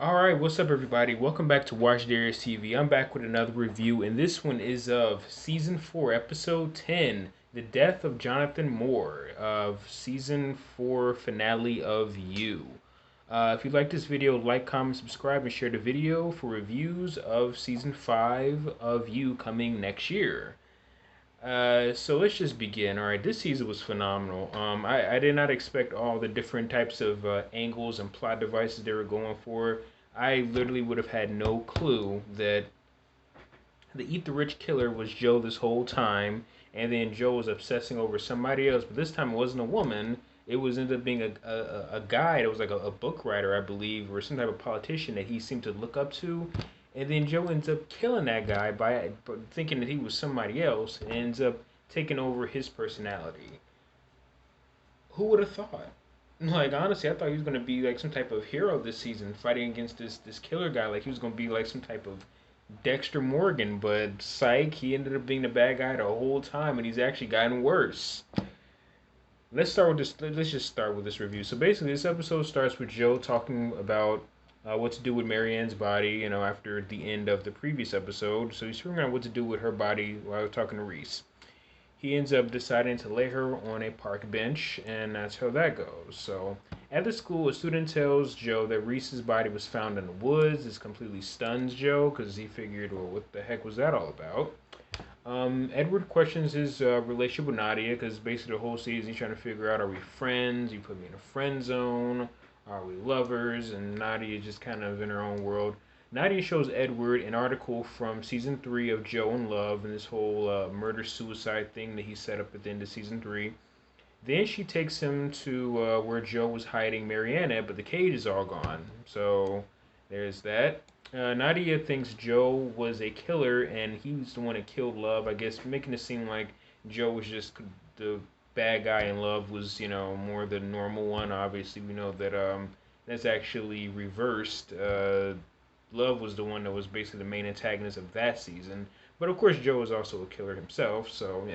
Alright, what's up everybody? Welcome back to Watch Darius TV. I'm back with another review, and this one is of Season 4, Episode 10, The Death of Jonathan Moore, of Season 4 finale of You. If you like this video, like, comment, subscribe, and share the video for reviews of Season 5 of You coming next year. So let's just begin. All right, this season was phenomenal. I did not expect all the different types of angles and plot devices they were going for. I literally would have had no clue that the Eat the Rich killer was Joe this whole time, and then Joe was obsessing over somebody else. But this time it wasn't a woman. It was ended up being a guy that was like a book writer, I believe, or some type of politician that he seemed to look up to. And then Joe ends up killing that guy by thinking that he was somebody else, and ends up taking over his personality. Who would have thought? Like honestly, I thought he was gonna be like some type of hero this season, fighting against this killer guy. Like he was gonna be like some type of Dexter Morgan, but psych, he ended up being the bad guy the whole time, and he's actually gotten worse. Let's start with this. Let's just start with this review. So basically, this episode starts with Joe talking about what to do with Marianne's body. After the end of the previous episode, so he's figuring out what to do with her body while talking to Reese. He ends up deciding to lay her on a park bench, and that's how that goes. So, at the school, a student tells Joe that Reese's body was found in the woods. This completely stuns Joe because he figured, well, what the heck was that all about? Edward questions his relationship with Nadia because basically the whole season he's trying to figure out, are we friends? You put me in a friend zone. Are we lovers? And Nadia is just kind of in her own world. Nadia shows Edward an article from season 3 of Joe in Love and this whole murder suicide thing that he set up at the end of season 3. Then she takes him to where Joe was hiding Marianne at, but the cage is all gone. So there's that. Nadia thinks Joe was a killer and he was the one that killed Love, I guess, making it seem like Joe was just the bad guy and Love was, more the normal one. Obviously, we know that that's actually reversed. Love was the one that was basically the main antagonist of that season. But of course, Joe was also a killer himself, so.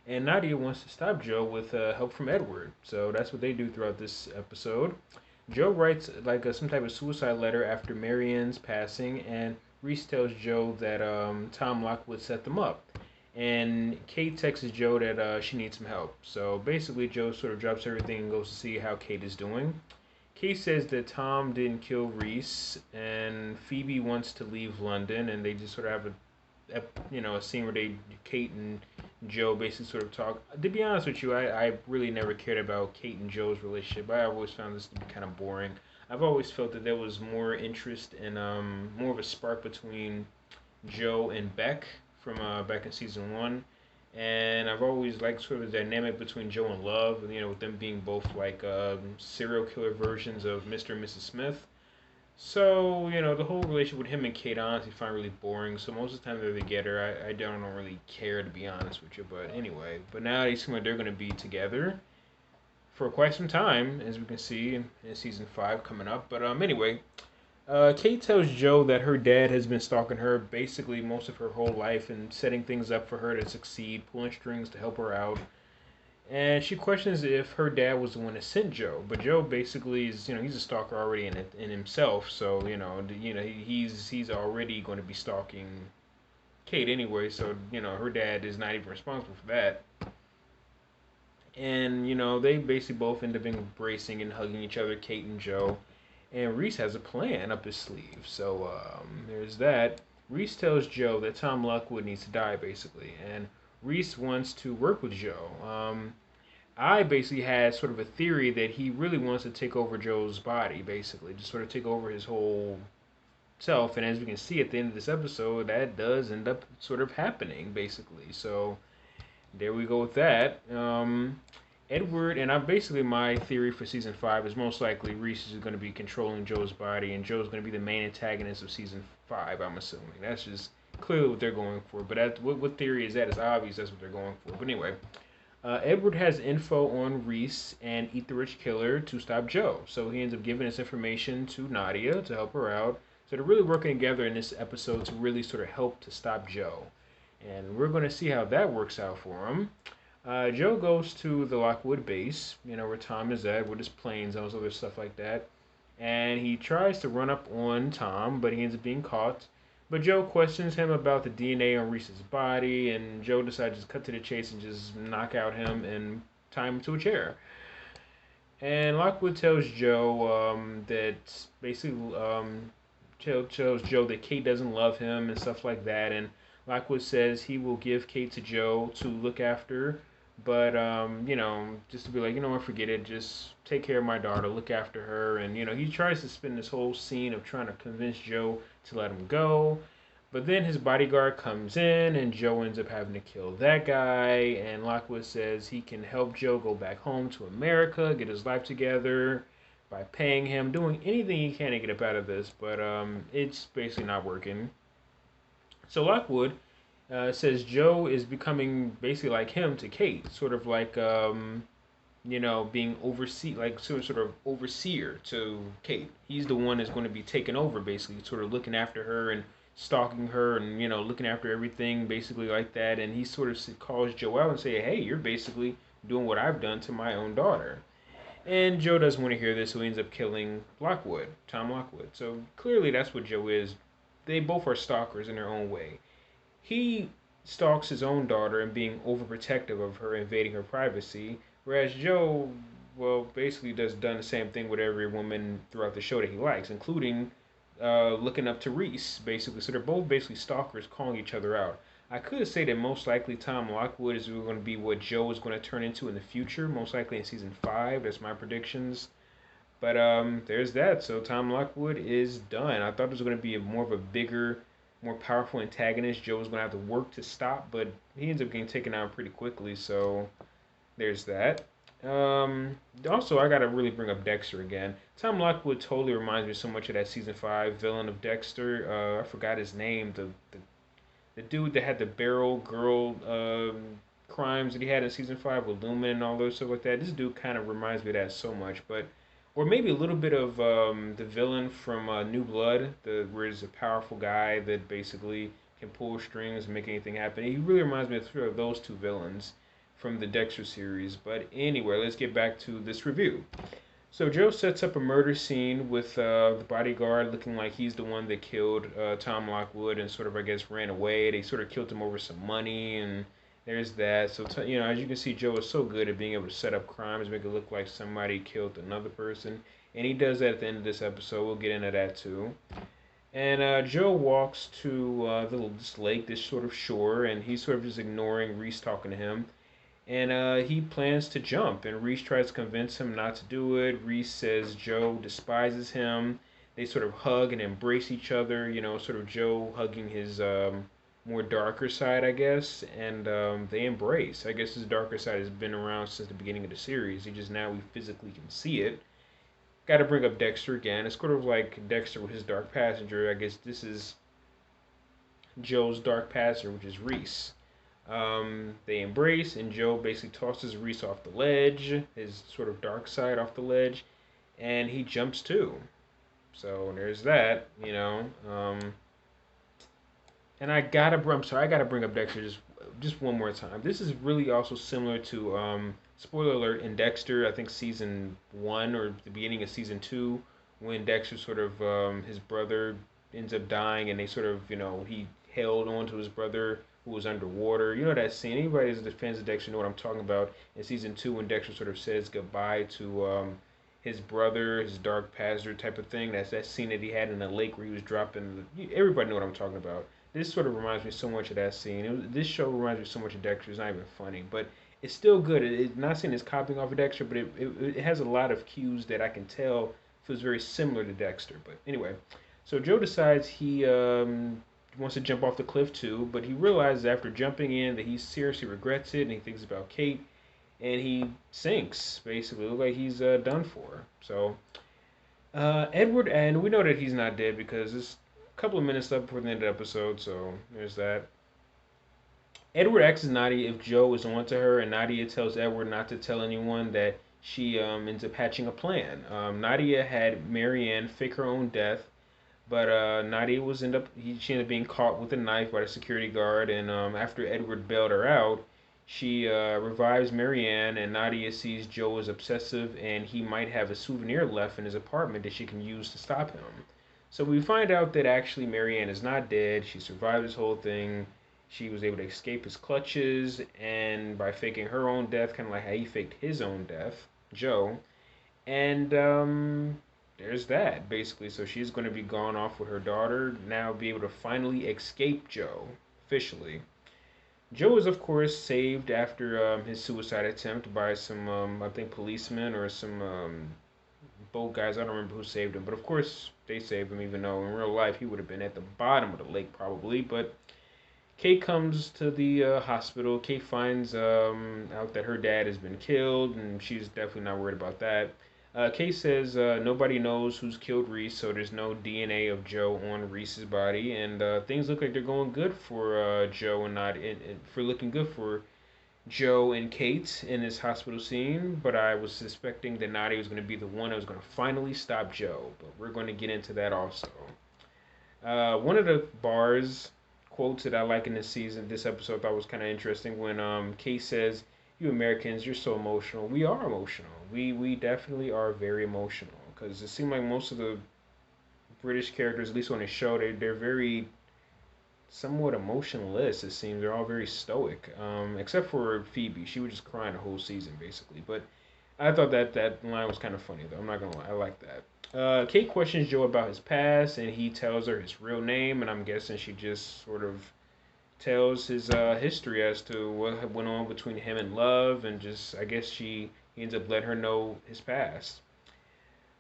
And Nadia wants to stop Joe with help from Edward. So that's what they do throughout this episode. Joe writes like some type of suicide letter after Marianne's passing, and Reese tells Joe that Tom Lockwood set them up. And Kate texts Joe that she needs some help. So basically, Joe sort of drops everything and goes to see how Kate is doing. Kate says that Tom didn't kill Reese, and Phoebe wants to leave London, and they just sort of have a scene where Kate and Joe basically sort of talk. To be honest with you, I really never cared about Kate and Joe's relationship. I always found this to be kind of boring. I've always felt that there was more interest and more of a spark between Joe and Beck from back in season 1. And I've always liked sort of the dynamic between Joe and Love, with them being both like serial killer versions of Mr. and Mrs. Smith. So, the whole relationship with him and Kate, honestly, I find really boring. So most of the time they're together, I don't really care, to be honest with you. But anyway, but now they seem like they're going to be together for quite some time, as we can see in season 5 coming up. But anyway, Kate tells Joe that her dad has been stalking her basically most of her whole life and setting things up for her to succeed, pulling strings to help her out. And she questions if her dad was the one that sent Joe, but Joe basically is, he's a stalker already in himself. So he's already going to be stalking Kate anyway. So her dad is not even responsible for that. And they basically both end up embracing and hugging each other, Kate and Joe. And Reese has a plan up his sleeve. So there's that. Reese tells Joe that Tom Lockwood needs to die, basically, and Reese wants to work with Joe. I basically had sort of a theory that he really wants to take over Joe's body, basically, just sort of take over his whole self. And as we can see at the end of this episode, that does end up sort of happening, basically. So there we go with that. Edward, and I'm basically my theory for season 5 is most likely Reese is going to be controlling Joe's body, and Joe's going to be the main antagonist of season 5. I'm assuming that's just clearly what they're going for. But what theory is that? It's obvious that's what they're going for. But anyway, Edward has info on Reese and Eat the Rich Killer to stop Joe, so he ends up giving this information to Nadia to help her out. So they're really working together in this episode to really sort of help to stop Joe, and we're going to see how that works out for him. Joe goes to the Lockwood base, where Tom is at with his planes and all this other stuff like that. and he tries to run up on Tom, but he ends up being caught. But Joe questions him about the DNA on Reese's body, and Joe decides to just cut to the chase and just knock out him and tie him to a chair. And Lockwood tells Joe that basically tells Joe that Kate doesn't love him and stuff like that. And Lockwood says he will give Kate to Joe to look after, but just to be like, what, forget it. Just take care of my daughter, look after her. And he tries to spin this whole scene of trying to convince Joe to let him go. But then his bodyguard comes in, and Joe ends up having to kill that guy. And Lockwood says he can help Joe go back home to America, get his life together by paying him, doing anything he can to get up out of this. But it's basically not working. So Lockwood says Joe is becoming basically like him to Kate, sort of like being like sort of overseer to Kate. He's the one that's going to be taking over, basically, sort of looking after her and stalking her and looking after everything, basically like that. And he sort of calls Joe out and say, "Hey, you're basically doing what I've done to my own daughter." And Joe doesn't want to hear this, so he ends up killing Lockwood, Tom Lockwood. So clearly, that's what Joe is. They both are stalkers in their own way. He stalks his own daughter and being overprotective of her, invading her privacy, whereas Joe, well, basically does done the same thing with every woman throughout the show that he likes, including looking up to Reese, basically. So they're both basically stalkers calling each other out. I could say that most likely Tom Lockwood is going to be what Joe is going to turn into in the future, most likely in season 5. That's my predictions. But there's that. So Tom Lockwood is done. I thought it was going to be more of a bigger, more powerful antagonist. Joe was going to have to work to stop, but he ends up getting taken out pretty quickly. So there's that. Also, I gotta really bring up Dexter again. Tom Lockwood totally reminds me so much of that season 5 villain of Dexter. I forgot his name. The dude that had the barrel girl crimes that he had in season 5 with Lumen and all those stuff like that. This dude kind of reminds me of that so much, but or maybe a little bit of the villain from New Blood, where he's a powerful guy that basically can pull strings and make anything happen. He really reminds me of those two villains from the Dexter series. But anyway, let's get back to this review. So Joe sets up a murder scene with the bodyguard looking like he's the one that killed Tom Lockwood and sort of, I guess, ran away. They sort of killed him over some money, and there's that. So, as you can see, Joe is so good at being able to set up crimes, make it look like somebody killed another person. And he does that at the end of this episode. We'll get into that, too. And Joe walks to this lake, this sort of shore, and he's sort of just ignoring Reese talking to him. And he plans to jump, and Reese tries to convince him not to do it. Reese says Joe despises him. They sort of hug and embrace each other, sort of Joe hugging his more darker side, I guess, and they embrace. I guess his darker side has been around since the beginning of the series. He just now we physically can see it. Got to bring up Dexter again. It's sort of like Dexter with his dark passenger. I guess this is Joe's dark passenger, which is Reese. They embrace, and Joe basically tosses Reese off the ledge, his sort of dark side off the ledge, and he jumps too. So there's that, and I gotta bring up Dexter just one more time. This is really also similar to spoiler alert in Dexter. I think season 1 or the beginning of season 2, when Dexter sort of his brother ends up dying, and they sort of he held on to his brother who was underwater. You know that scene. Anybody that's fans of Dexter know what I'm talking about. In season 2, when Dexter sort of says goodbye to his brother, his dark passenger type of thing. That's that scene that he had in the lake where he was dropping. Everybody know what I'm talking about. This sort of reminds me so much of that scene. This show reminds me so much of Dexter. It's not even funny, but it's still good. It's not saying it's copying off of Dexter, but it has a lot of cues that I can tell feels very similar to Dexter. But anyway, so Joe decides he wants to jump off the cliff too, but he realizes after jumping in that he seriously regrets it, and he thinks about Kate, and he sinks, basically. Looks like he's done for. So Edward, and we know that he's not dead because it's a couple of minutes left before the end of the episode, so there's that. Edward asks Nadia if Joe is on to her, and Nadia tells Edward not to tell anyone that she ends up hatching a plan. Nadia had Marianne fake her own death, but Nadia she ended up being caught with a knife by the security guard, and after Edward bailed her out, She revives Marianne, and Nadia sees Joe is obsessive and he might have a souvenir left in his apartment that she can use to stop him. So we find out that actually Marianne is not dead. She survived this whole thing. She was able to escape his clutches, and by faking her own death, kind of like how he faked his own death, Joe. And there's that, basically. So she's going to be gone off with her daughter, now be able to finally escape Joe, officially. Joe is, of course, saved after his suicide attempt by some, I think, policemen or some boat guys. I don't remember who saved him, but of course they saved him, even though in real life he would have been at the bottom of the lake probably. But Kate comes to the hospital. Kate finds out that her dad has been killed, and she's definitely not worried about that. Kate says nobody knows who's killed Reese, so there's no DNA of Joe on Reese's body, and things look like they're going good for Joe and not for looking good for Joe and Kate in this hospital scene. But I was suspecting that Nadia was going to be the one that was going to finally stop Joe. But we're going to get into that also. One of the bars quotes that I like in this season, this episode, I thought was kind of interesting when Kate says, "You Americans, you're so emotional." We are emotional. We definitely are very emotional because it seemed like most of the British characters, at least on the show, they're very somewhat emotionless. It seems they're all very stoic, except for Phoebe. She was just crying the whole season basically. But I thought that line was kind of funny though. I'm not gonna lie, I like that. Kate questions Joe about his past, and he tells her his real name, and I'm guessing she just sort of tells his history as to what went on between him and Love, and just I guess he ends up letting her know his past.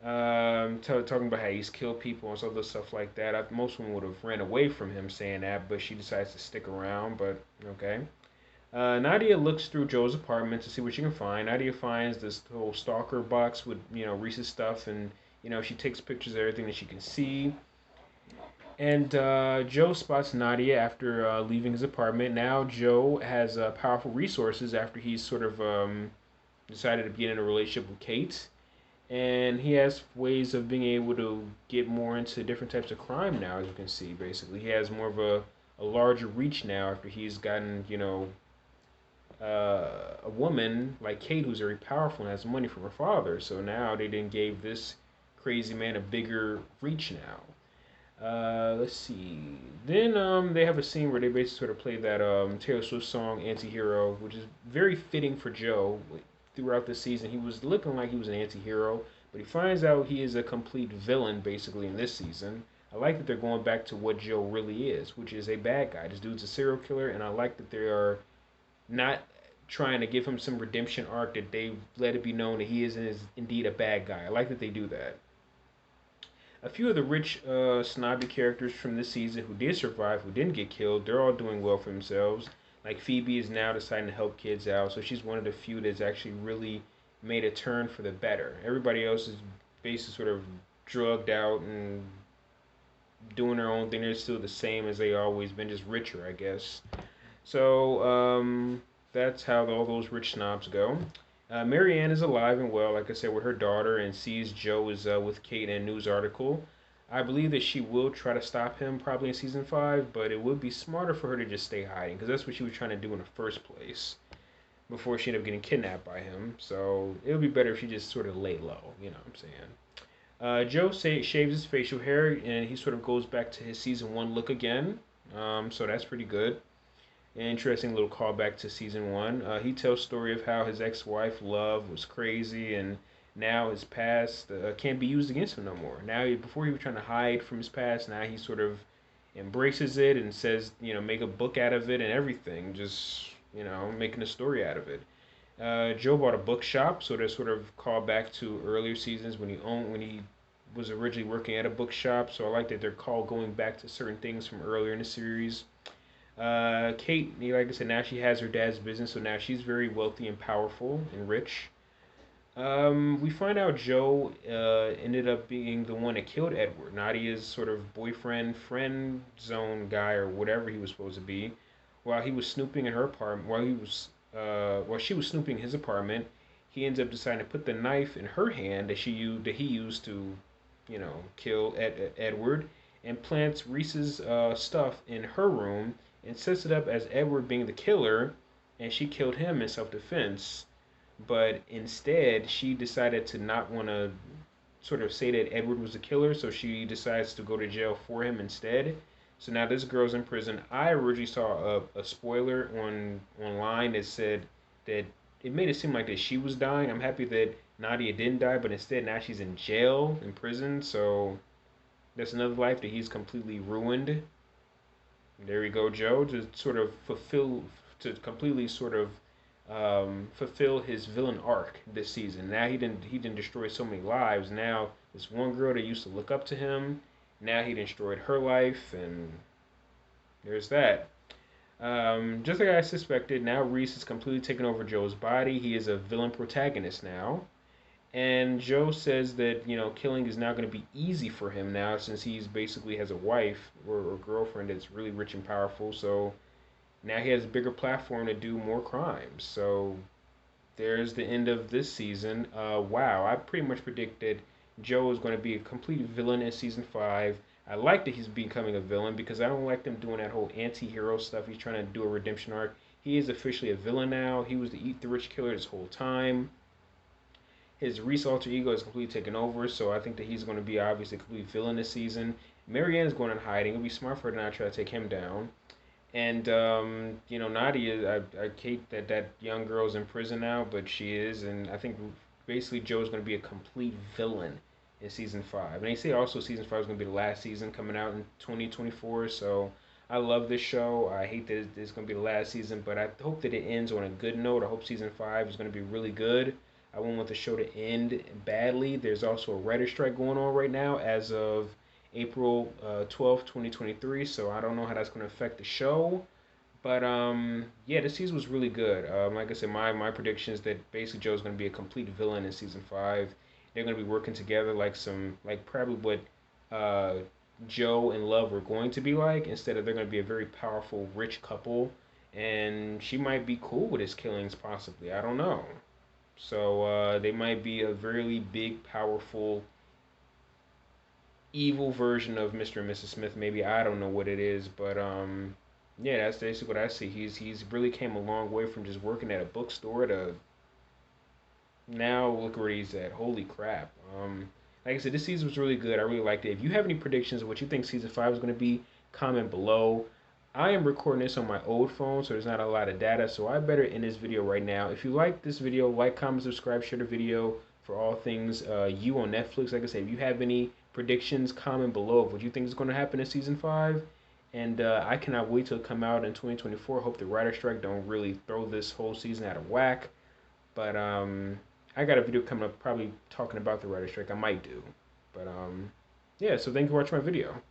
Talking about how he's killed people and other stuff like that. Most women would have ran away from him saying that, but she decides to stick around. But okay. Nadia looks through Joe's apartment to see what she can find. Nadia finds this whole stalker box with Reese's stuff, and she takes pictures of everything that she can see. And Joe spots Nadia after leaving his apartment. Now Joe has powerful resources after he's sort of decided to be in a relationship with Kate, and he has ways of being able to get more into different types of crime now. As you can see, basically, he has more of a larger reach now after he's gotten a woman like Kate who's very powerful and has money from her father. So now they then gave this crazy man a bigger reach now. Let's see. Then they have a scene where they basically sort of play that Taylor Swift song "Anti-Hero," which is very fitting for Joe. Throughout the season, he was looking like he was an anti-hero, but he finds out he is a complete villain basically in this season. I like that they're going back to what Joe really is, which is a bad guy. This dude's a serial killer, and I like that they are not trying to give him some redemption arc, that they let it be known that he is indeed a bad guy. I like that they do that. A few of the rich, snobby characters from this season who did survive, who didn't get killed, they're all doing well for themselves. Like Phoebe is now deciding to help kids out, so she's one of the few that's actually really made a turn for the better. Everybody else is basically sort of drugged out and doing their own thing. They're still the same as they always been, just richer, I guess. So that's how all those rich snobs go. Marianne is alive and well, like I said, with her daughter, and sees Joe is with Kate in a news article. I believe that she will try to stop him probably in season 5, but it would be smarter for her to just stay hiding because that's what she was trying to do in the first place before she ended up getting kidnapped by him. So it would be better if she just sort of lay low, you know what I'm saying? Joe shaves his facial hair and he sort of goes back to his season 1 look again. So that's pretty good. An interesting little callback to season 1. He tells story of how his ex-wife Love was crazy, and now his past can't be used against him no more. Now, before he was trying to hide from his past, now he sort of embraces it and says, make a book out of it and everything, just making a story out of it. Joe bought a bookshop, so that's sort of called back to earlier seasons when he was originally working at a bookshop. So I like that they're called going back to certain things from earlier in the series. Kate, like I said, now she has her dad's business, so now she's very wealthy and powerful and rich. We find out Joe ended up being the one that killed Edward, Nadia's sort of boyfriend, friend zone guy, or whatever he was supposed to be, while he was snooping in her apartment. While she was snooping in his apartment, he ends up deciding to put the knife in her hand that he used to, kill Edward, and plants Reese's stuff in her room and sets it up as Edward being the killer, and she killed him in self-defense. But instead, she decided to not want to sort of say that Edward was the killer, so she decides to go to jail for him instead. So now this girl's in prison. I originally saw a spoiler online that said that it made it seem like that she was dying. I'm happy that Nadia didn't die, but instead now she's in jail, in prison. So that's another life that he's completely ruined. There we go, Joe, to sort of fulfill, to completely sort of fulfill his villain arc this season. Now he didn't destroy so many lives. Now this one girl that used to look up to him, now he destroyed her life, and there's that. Just like I suspected, now Reese has completely taken over Joe's body. He is a villain protagonist now. And Joe says that, killing is now going to be easy for him now since he's basically has a wife or girlfriend that's really rich and powerful. So now he has a bigger platform to do more crimes. So there's the end of this season. Wow, I pretty much predicted Joe is going to be a complete villain in season 5. I like that he's becoming a villain because I don't like them doing that whole anti-hero stuff. He's trying to do a redemption arc. He is officially a villain now. He was the eat the rich killer this whole time. His Reese alter ego is completely taken over, so I think that he's going to be obviously a complete villain this season. Marianne's going in hiding. It'll be smart for her to not try to take him down. And Nadia, I hate that that young girl's in prison now, but she is, and I think basically Joe's going to be a complete villain in season 5. And they say also season 5 is going to be the last season coming out in 2024. So I love this show. I hate that it's going to be the last season, but I hope that it ends on a good note. I hope season 5 is going to be really good. I wouldn't want the show to end badly. There's also a writer strike going on right now as of April 12th, 2023. So I don't know how that's going to affect the show. But yeah, this season was really good. Like I said, my prediction is that basically Joe's going to be a complete villain in season 5. They're going to be working together like probably what uh, Joe and Love were going to be like. Instead of they're going to be a very powerful, rich couple. And she might be cool with his killings, possibly. I don't know. So they might be a very big, powerful, evil version of Mr. and Mrs. Smith. Maybe I don't know what it is, but yeah, that's basically what I see. He's really came a long way from just working at a bookstore to now look where he's at. Holy crap! Like I said, this season was really good. I really liked it. If you have any predictions of what you think season 5 is going to be, comment below. I am recording this on my old phone, so there's not a lot of data, so I better end this video right now. If you like this video, like, comment, subscribe, share the video for all things You on Netflix. Like I said, if you have any predictions, comment below of what you think is going to happen in season 5. And I cannot wait till it come out in 2024. Hope the writer strike don't really throw this whole season out of whack. But I got a video coming up probably talking about the writer strike. I might do. But yeah, so thank you for watching my video.